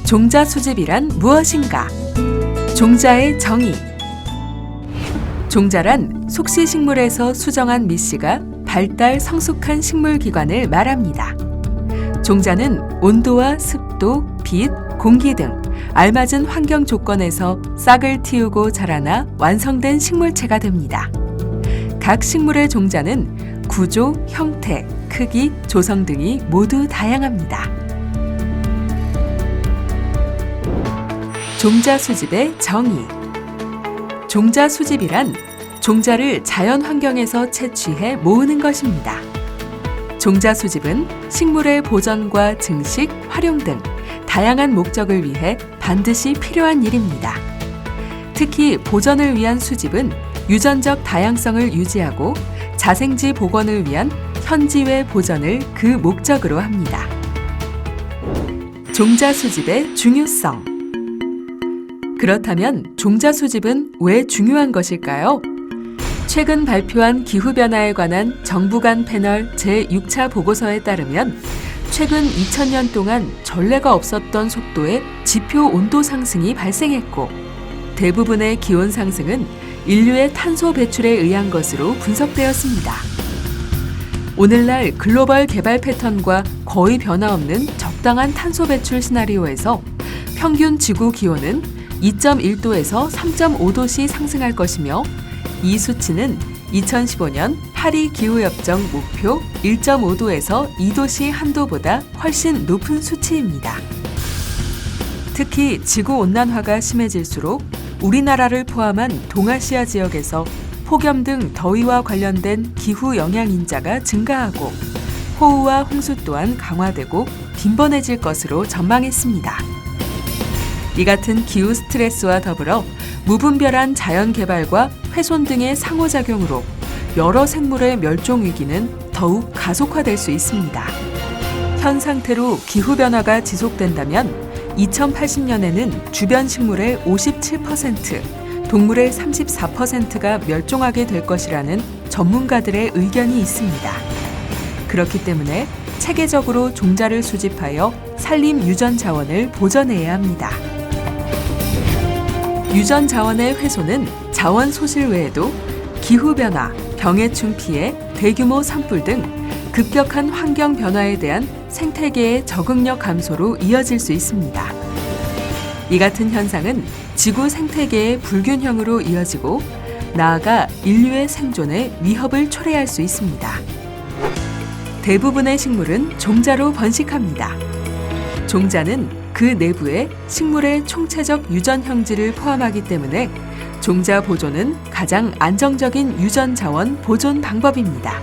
종자 수집이란 무엇인가? 종자의 정의. 종자란 속시식물에서 수정한 밑씨가 발달 성숙한 식물기관을 말합니다. 종자는 온도와 습도, 빛, 공기 등 알맞은 환경 조건에서 싹을 틔우고 자라나 완성된 식물체가 됩니다. 각 식물의 종자는 구조, 형태, 크기, 조성 등이 모두 다양합니다. 종자 수집의 정의. 종자 수집이란 종자를 자연 환경에서 채취해 모으는 것입니다. 종자 수집은 식물의 보존과 증식, 활용 등 다양한 목적을 위해 반드시 필요한 일입니다. 특히 보존을 위한 수집은 유전적 다양성을 유지하고 자생지 복원을 위한 현지외 보존을 그 목적으로 합니다. 종자 수집의 중요성. 그렇다면 종자 수집은 왜 중요한 것일까요? 최근 발표한 기후변화에 관한 정부 간 패널 제6차 보고서에 따르면 최근 2000년 동안 전례가 없었던 속도의 지표 온도 상승이 발생했고 대부분의 기온 상승은 인류의 탄소 배출에 의한 것으로 분석되었습니다. 오늘날 글로벌 개발 패턴과 거의 변화없는 적당한 탄소 배출 시나리오에서 평균 지구 기온은 2.1도에서 3.5도씩 상승할 것이며 이 수치는 2015년 파리 기후협정 목표 1.5도에서 2도씩 한도보다 훨씬 높은 수치입니다. 특히 지구온난화가 심해질수록 우리나라를 포함한 동아시아 지역에서 폭염 등 더위와 관련된 기후 영향 인자가 증가하고 호우와 홍수 또한 강화되고 빈번해질 것으로 전망했습니다. 이 같은 기후 스트레스와 더불어 무분별한 자연 개발과 훼손 등의 상호작용으로 여러 생물의 멸종 위기는 더욱 가속화될 수 있습니다. 현 상태로 기후변화가 지속된다면 2080년에는 주변 식물의 57%, 동물의 34%가 멸종하게 될 것이라는 전문가들의 의견이 있습니다. 그렇기 때문에 체계적으로 종자를 수집하여 산림 유전 자원을 보존해야 합니다. 유전 자원의 훼손은 자원 소실 외에도 기후변화, 병해충 피해, 대규모 산불 등 급격한 환경 변화에 대한 생태계의 적응력 감소로 이어질 수 있습니다. 이 같은 현상은 지구 생태계의 불균형으로 이어지고 나아가 인류의 생존에 위협을 초래할 수 있습니다. 대부분의 식물은 종자로 번식합니다. 종자는 그 내부에 식물의 총체적 유전 형질을 포함하기 때문에 종자 보존은 가장 안정적인 유전 자원 보존 방법입니다.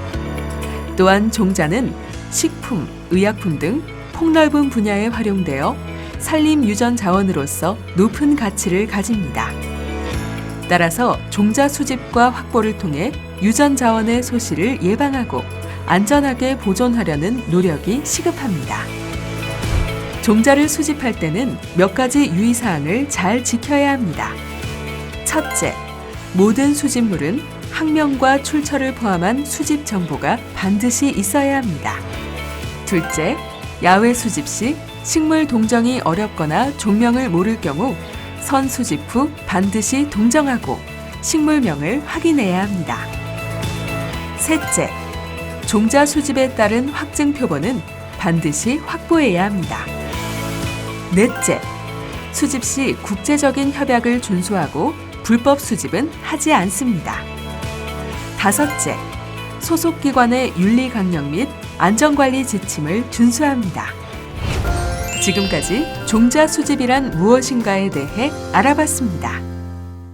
또한 종자는 식품, 의약품 등 폭넓은 분야에 활용되어 산림 유전 자원으로서 높은 가치를 가집니다. 따라서 종자 수집과 확보를 통해 유전 자원의 소실을 예방하고 안전하게 보존하려는 노력이 시급합니다. 종자를 수집할 때는 몇 가지 유의사항을 잘 지켜야 합니다. 첫째, 모든 수집물은 학명과 출처를 포함한 수집 정보가 반드시 있어야 합니다. 둘째, 야외 수집 시 식물 동정이 어렵거나 종명을 모를 경우 선 수집 후 반드시 동정하고 식물명을 확인해야 합니다. 셋째, 종자 수집에 따른 확증 표본은 반드시 확보해야 합니다. 넷째, 수집 시 국제적인 협약을 준수하고 불법 수집은 하지 않습니다. 다섯째, 소속기관의 윤리 강령 및 안전관리 지침을 준수합니다. 지금까지 종자 수집이란 무엇인가에 대해 알아봤습니다.